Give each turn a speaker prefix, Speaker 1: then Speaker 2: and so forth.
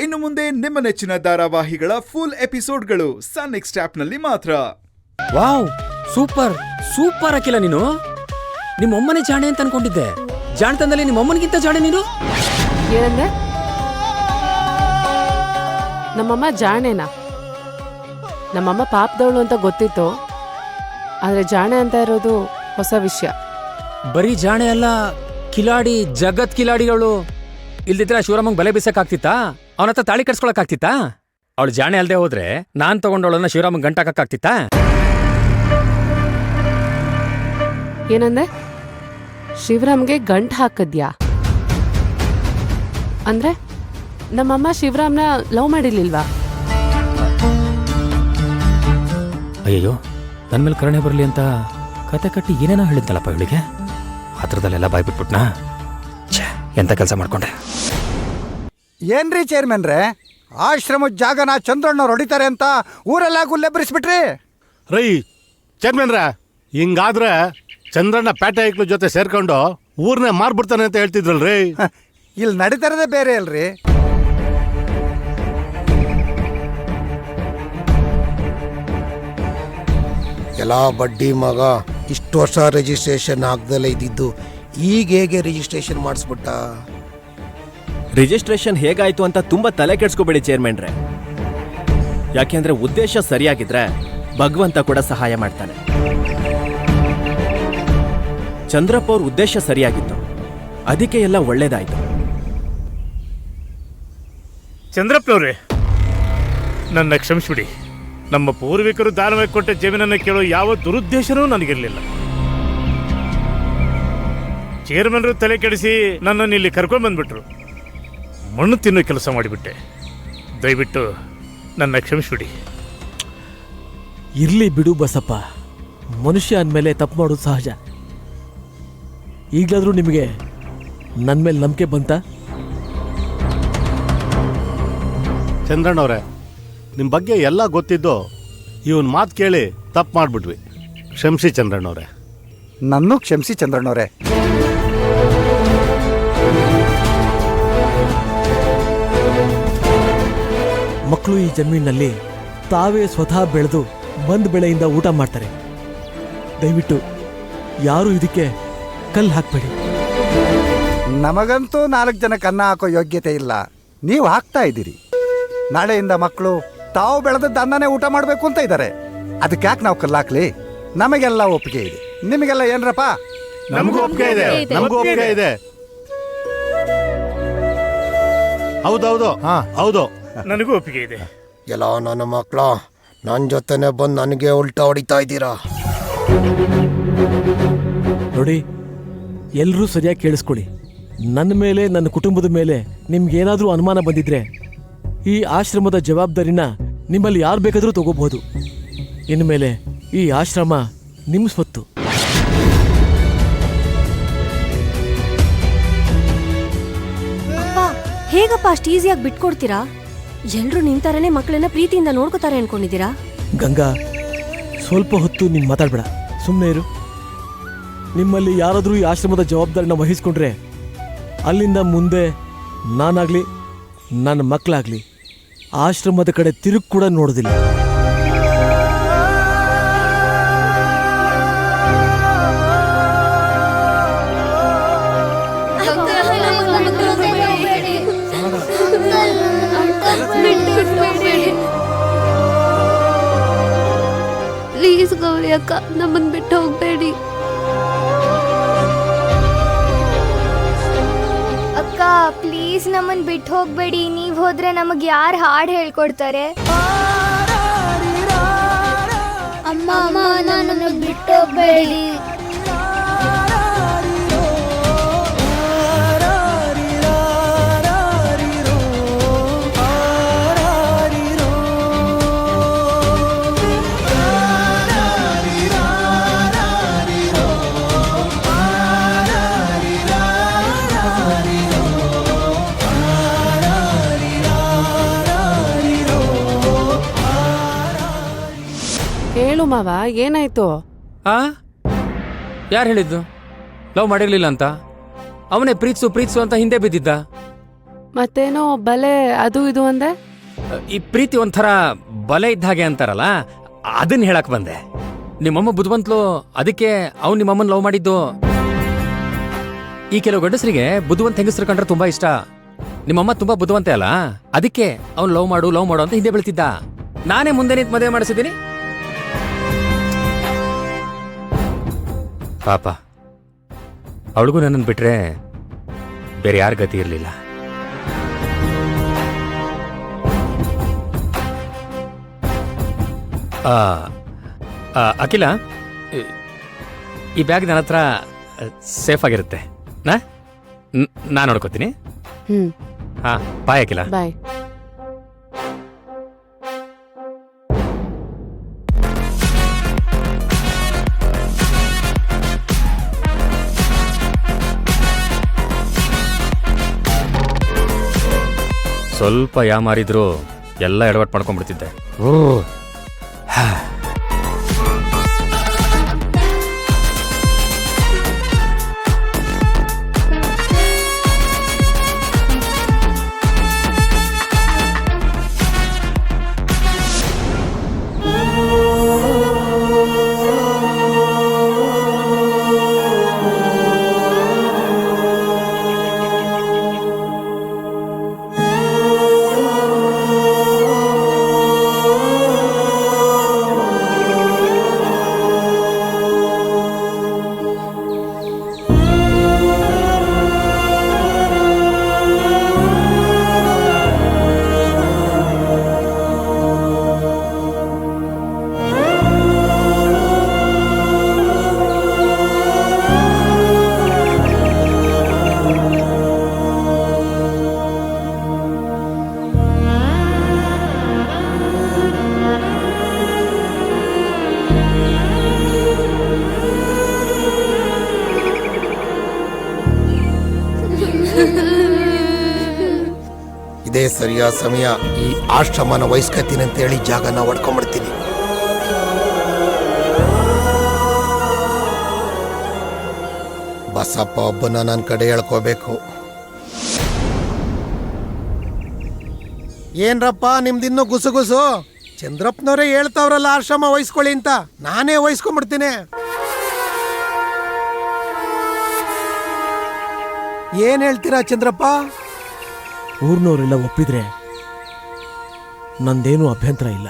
Speaker 1: ಇನ್ನು ಮುಂದೆ ನಿಮ್ಮ ನೆಚ್ಚಿನ ಧಾರಾವಾಹಿಗಳ ಫುಲ್ ಎಪಿಸೋಡ್ಗಳು ಸನ್ ನೆಕ್ಸ್ಟ್ ಆಪ್ನಲ್ಲಿ ಮಾತ್ರ.
Speaker 2: ವಾವ್, ಸೂಪರ್ ಸೂಪರ್ ಅಖಿಲ. ನೀನು ನಿಮ್ಮಮ್ಮನೇ ಜಾಣೆ ಅಂತ ಅನ್ಕೊಂಡಿದ್ದೆ. ಜಾಣತನದಲ್ಲಿ ನಿಮ್ಮಮ್ಮನಿಗಿಂತ ಜಾಣೆ ನೀನು.
Speaker 3: ಏನಂದ್ರೆ ನಮ್ಮಮ್ಮ ಜಾಣೆನಾ? ನಮ್ಮಮ್ಮ ಪಾಪದವಳು ಅಂತ ಗೊತ್ತಿತ್ತು, ಆದ್ರೆ ಜಾಣೆ ಅಂತ ಇರೋದು ಹೊಸ ವಿಷಯ.
Speaker 2: ಬರೀ ಜಾಣೆ ಅಲ್ಲ, ಕಿಲಾಡಿ, ಜಗತ್ ಕಿಲಾಡಿಗಳು. ಇಲ್ದಿದ್ರೆ ಶಿವರಾಮಂಗ್ ಬಲೆ ಬೀಸಕ್ಕಾಗ್ತಿತ್ತಾ? ಅವನತ್ರ ತಾಳಿ ಕಟ್ಸ್ಕೊಳಕ್ಕಾಗ್ತಿತ್ತಾ? ಅವಳು ಜಾಣೆ ಅಲ್ದೆ ಹೋದ್ರೆ ನಾನ್ ತಗೊಂಡವಳನ್ನ ಶಿವರಾಮಂಗ್ ಗಂಟಾಕಕ್ಕಾಗ್ತಿತ್ತಾ?
Speaker 3: ಏನಂದೆ? ಶಿವರಾಮ್ಗೆ ಗಂಟ್ ಹಾಕದ್ಯಾ? ಅಂದ್ರೆ ನಮ್ಮಮ್ಮ ಶಿವರಾಮ್ನ ಲವ್ ಮಾಡಿರ್ಲಿಲ್ವಾ?
Speaker 2: ಅಯ್ಯಯ್ಯೋ, ನನ್ ಮೇಲೆ ಕರುಣೆ ಬರಲಿ ಅಂತ ಕತೆ ಕಟ್ಟಿ ಏನೇನೋ ಹೇಳಿದ್ದಲ್ಲಪ್ಪ ಇವಳಿಗೆ. ಹತ್ರದಲ್ಲೆಲ್ಲ ಬಾಯ್ಬಿಟ್ಬಿಟ್ನಾ? ಎಂತ ಕೆಲಸ ಮಾಡ್ಕೊಂಡೆ.
Speaker 4: ಏನ್ರಿ ಚೇರ್ಮನ್ರೆ, ಆಶ್ರಮದ ಜಾಗನ ಚಂದ್ರಣ್ಣವ್ರು ಹೊಡಿತಾರೆ ಅಂತ ಊರೆಲ್ಲ ಗುಲ್ಲೆಬ್ಬರಿಸ್ಬಿಟ್ರಿ.
Speaker 5: ರೈ ಚೇರ್ಮನ್ರ, ಹಿಂಗಾದ್ರೆ ಚಂದ್ರಣ್ಣ ಪೇಟೆ ಐಕ್ಳ ಜೊತೆ ಸೇರ್ಕೊಂಡು ಊರ್ನೇ ಮಾರ್ಬಿಡ್ತಾನೆ ಅಂತ ಹೇಳ್ತಿದ್ರಲ್ರಿ.
Speaker 4: ಇಲ್ಲಿ ನಡೀತಾರದೇ ಬೇರೆ ಅಲ್ರಿ.
Speaker 6: ಎಲ್ಲ ಬಡ್ಡಿ ಮಗ, ಇಷ್ಟು ವರ್ಷ ರಿಜಿಸ್ಟ್ರೇಷನ್ ಆಗ್ದಲೇ ಇದ್ದಿದ್ದು ಈಗ ಹೇಗೆ ರಿಜಿಸ್ಟ್ರೇಷನ್ ಮಾಡಿಸ್ಬಿಟ್ಟ?
Speaker 7: ರಿಜಿಸ್ಟ್ರೇಷನ್ ಹೇಗಾಯ್ತು ಅಂತ ತುಂಬಾ ತಲೆ ಕೆಡ್ಸ್ಕೋಬೇಡಿ ಚೇರ್ಮನ್ರೆ. ಯಾಕೆಂದ್ರೆ ಉದ್ದೇಶ ಸರಿಯಾಗಿದ್ರೆ ಭಗವಂತ ಕೂಡ ಸಹಾಯ ಮಾಡ್ತಾನೆ. ಚಂದ್ರಪ್ಪ ಅವ್ರ ಉದ್ದೇಶ ಸರಿಯಾಗಿತ್ತು, ಅದಕ್ಕೆ ಎಲ್ಲ ಒಳ್ಳೇದಾಯ್ತು.
Speaker 5: ಚಂದ್ರಪ್ಪನವ್ರೆ, ನನ್ನ ಕ್ಷಮಿಸ್ಬಿಡಿ. ನಮ್ಮ ಪೂರ್ವಿಕರು ದಾನವಾಗಿ ಕೊಟ್ಟ ಜಮೀನನ್ನು ಕೇಳೋ ಯಾವ ದುರುದ್ದೇಶನೂ ನನಗಿರಲಿಲ್ಲ. ಚೇರ್ಮನ್ರು ತಲೆ ಕೆಡಿಸಿ ನನ್ನನ್ನು ಇಲ್ಲಿ ಕರ್ಕೊಂಡು ಬಂದ್ಬಿಟ್ರು. ಮಣ್ಣು ತಿನ್ನೋ ಕೆಲಸ ಮಾಡಿಬಿಟ್ಟೆ. ದಯವಿಟ್ಟು ನನ್ನ ಕ್ಷಮಿಸ್ಬಿಡಿ.
Speaker 8: ಇರ್ಲಿ ಬಿಡು ಬಸಪ್ಪ, ಮನುಷ್ಯ ಅಂದಮೇಲೆ ತಪ್ಪು ಮಾಡೋದು ಸಹಜ. ಈಗಲಾದರೂ ನಿಮಗೆ ನನ್ನ ಮೇಲೆ ನಂಬಿಕೆ ಬಂತ?
Speaker 5: ಚಂದ್ರಣ್ಣವ್ರೆ, ನಿಮ್ಮ ಬಗ್ಗೆ ಎಲ್ಲ ಗೊತ್ತಿದ್ದು ಇವನ್ ಮಾತು ಕೇಳಿ ತಪ್ಪು ಮಾಡಿಬಿಟ್ವಿ. ಕ್ಷಮಿಸಿ ಚಂದ್ರಣ್ಣವ್ರೆ.
Speaker 4: ನನ್ನೂ ಕ್ಷಮಿಸಿ ಚಂದ್ರಣ್ಣವ್ರೆ.
Speaker 8: ಮಕ್ಕಳು ಈ ಜಮೀನಿನಲ್ಲಿ ತಾವೇ ಸ್ವತಃ ಬೆಳೆದು ಬಂದ್ ಬೆಳೆಯಿಂದ ಊಟ ಮಾಡ್ತಾರೆ. ದಯವಿಟ್ಟು ಯಾರು ಇದಕ್ಕೆ ಕಲ್ಲು ಹಾಕ್ಬೇಡಿ.
Speaker 4: ನಮಗಂತೂ 4 ಜನಕ್ಕೆ ಅನ್ನ ಹಾಕೋ ಯೋಗ್ಯತೆ ಇಲ್ಲ, ನೀವು ಹಾಕ್ತಾ ಇದ್ದೀರಿ. ನಾಳೆಯಿಂದ ಮಕ್ಕಳು ತಾವು ಬೆಳೆದದ್ದು ಅನ್ನನೇ ಊಟ ಮಾಡಬೇಕು ಅಂತ ಇದ್ದಾರೆ. ಅದಕ್ಕೆ ಯಾಕೆ ನಾವು ಕಲ್ಲಾಕ್ಲಿ? ನಮಗೆಲ್ಲ ಒಪ್ಪಿಗೆ ಇದೆ. ನಿಮಗೆಲ್ಲ ಏನ್ರಪ್ಪ?
Speaker 5: ನಮಗೂ ಒಪ್ಪಿಗೆ ಇದೆ, ನಮಗೂ ಒಪ್ಪಿಗೆ ಇದೆ. ಹೌದೌದು, ಹೌದು, ನನಗೂ ಒಪ್ಪಿಗೆ ಇದೆ.
Speaker 6: ಎಲ್ಲ ನನ್ನ ಮಕ್ಕಳ ನನ್ನ ಜೊತೆನೆ ಬಂದು ನನಗೆ ಉಲ್ಟಾ ಹೊಡಿತಾ ಇದ್ದೀರಾ.
Speaker 8: ನೋಡಿ, ಎಲ್ಲರೂ ಸರಿಯಾಗಿ ಕೇಳಿಸ್ಕೊಳ್ಳಿ. ನನ್ನ ಮೇಲೆ, ನನ್ನ ಕುಟುಂಬದ ಮೇಲೆ ನಿಮ್ಗೇನಾದರೂ ಅನುಮಾನ ಬಂದಿದ್ರೆ ಈ ಆಶ್ರಮದ ಜವಾಬ್ದಾರಿನ ನಿಮ್ಮಲ್ಲಿ ಯಾರು ಬೇಕಾದರೂ ತಗೋಬಹುದು. ಇನ್ಮೇಲೆ ಈ ಆಶ್ರಮ ನಿಮ್ಮ ಸ್ವತ್ತು.
Speaker 9: ಹೇಗಪ್ಪ ಅಷ್ಟು ಈಸಿಯಾಗಿ ಬಿಟ್ಕೊಡ್ತೀರಾ? ಎಲ್ರು ನಿಂತಾರನೆ ಮಕ್ಕಳನ್ನ ಪ್ರೀತಿಯಿಂದ ನೋಡ್ಕೋತಾರೆ ಅನ್ಕೊಂಡಿದ್ದೀರಾ?
Speaker 8: ಗಂಗಾ, ಸ್ವಲ್ಪ ಹೊತ್ತು ನೀನು ಮಾತಾಡ್ಬೇಡ, ಸುಮ್ಮನೆ ಇರು. ನಿಮ್ಮಲ್ಲಿ ಯಾರಾದರೂ ಈ ಆಶ್ರಮದ ಜವಾಬ್ದಾರಿನ ವಹಿಸ್ಕೊಂಡ್ರೆ ಅಲ್ಲಿಂದ ಮುಂದೆ ನಾನಾಗ್ಲಿ ನನ್ನ ಮಕ್ಕಳಾಗ್ಲಿ ಆಶ್ರಮದ ಕಡೆ ತಿರುಗಿ ಕೂಡ ನೋಡೋದಿಲ್ಲ.
Speaker 9: ಪ್ಲೀಸ್ ಗೌರಿ ಅಕ್ಕ, ನಮ್ಮನ್ ಬಿಟ್ಟು ಹೋಗ್ಬೇಡಿ
Speaker 10: ಅಕ್ಕ. ಪ್ಲೀಸ್ ನಮ್ಮನ್ ಬಿಟ್ಟು ಹೋಗ್ಬೇಡಿ. ನೀವ್ ಹೋದ್ರೆ ನಮಗ್ ಯಾರು ಹಾಡು ಹೇಳ್ಕೊಡ್ತಾರೆ? ಅಮ್ಮ ಅಮ್ಮ, ನನ್ನನ್ನು ಬಿಟ್ಟು ಹೋಗ್ಬೇಡಿ.
Speaker 3: ಹೇಳು ಮಾವ, ಏನಾಯ್ತು?
Speaker 2: ಯಾರು ಹೇಳಿದ್ದು ಲವ್ ಮಾಡಿರ್ಲಿಲ್ಲ ಅಂತ? ಅವನೇ ಪ್ರೀತ್ಸು ಪ್ರೀತ್ಸು ಅಂತ ಹಿಂದೆ ಬಿದ್ದಿದ್ದ.
Speaker 3: ಮತ್ತೇನೋ ಬಲೆ ಅದು ಇದು ಅಂದೆ.
Speaker 2: ಈ ಪ್ರೀತಿ ಒಂಥರ ಬಲೆ ಇದ್ದ ಹಾಗೆ ಅಂತಾರಲ್ಲ, ಅದನ್ನ ಹೇಳಕ್ ಬಂದೆ. ನಿಮ್ಮಮ್ಮ ಬುದ್ಧಿವಂತಲು, ಅದಕ್ಕೆ ಅವ್ನು ನಿಮ್ಮಮ್ಮನ ಲವ್ ಮಾಡಿದ್ದು. ಈ ಕೆಲವು ಗಂಡಸರಿಗೆ ಬುದ್ಧಿವಂತ ಹೆಂಗಸರು ಕಂಡ್ರೆ ತುಂಬಾ ಇಷ್ಟ. ನಿಮ್ಮಮ್ಮ ತುಂಬಾ ಬುದ್ಧಿವಂತೆ ಅಲ್ಲ, ಅದಕ್ಕೆ ಅವ್ನು ಲವ್ ಮಾಡು ಅಂತ ಹಿಂದೆ ಬೀಳ್ತಿದ್ದ. ನಾನೇ ಮುಂದೆ ನಿಂತು ಮದುವೆ ಮಾಡಿಸಿದ್ದೀನಿ. ಪಾಪ ಅವಳಿಗೂ ನನ್ನನ್ನು ಬಿಟ್ರೆ ಬೇರೆ ಯಾರ ಗತಿ ಇರಲಿಲ್ಲ. ಅಖಿಲ, ಈ ಬ್ಯಾಗ್ ನನ್ನ ಹತ್ರ ಸೇಫ್ ಆಗಿರುತ್ತೆ. ನಾನು ನೋಡ್ಕೋತೀನಿ. ಹಾ, ಬಾಯ್ ಅಖಿಲ.
Speaker 3: ಬಾಯ್.
Speaker 2: ಸ್ವಲ್ಪ ಯಾಮಾರಿದ್ರು ಎಲ್ಲ ಎಡವಟ್ ಮಾಡ್ಕೊಂಡ್ಬಿಡ್ತಿದ್ದೆ.
Speaker 6: ಇದೇ ಸರಿಯಾದ ಸಮಯ. ಈ ಆಶ್ರಮನ ವಹಿಸ್ಕತೀನಿ ಅಂತೇಳಿ ಜಾಗನ ಹೊಡ್ಕೊಂಡ್ಬಿಡ್ತೀನಿ. ಬಸಪ್ಪ ಒಬ್ಬನ ನನ್ನ ಕಡೆ ಹೇಳ್ಕೋಬೇಕು. ಏನ್ರಪ್ಪ ನಿಮ್ದಿನ್ನೂ ಗುಸುಗುಸು? ಚಂದ್ರಪ್ಪನವರೇ ಹೇಳ್ತಾವ್ರಲ್ಲ ಆಶ್ರಮ ವಹಿಸ್ಕೊಳ್ಳಿ ಅಂತ, ನಾನೇ ವಹಿಸ್ಕೊಂಡ್ಬಿಡ್ತೀನಿ. ಏನ್ ಹೇಳ್ತೀರಾ ಚಂದ್ರಪ್ಪ?
Speaker 8: ಊರ್ನವರೆಲ್ಲ ಒಪ್ಪಿದ್ರೆ ನಂದೇನೂ ಅಭ್ಯಂತರ ಇಲ್ಲ.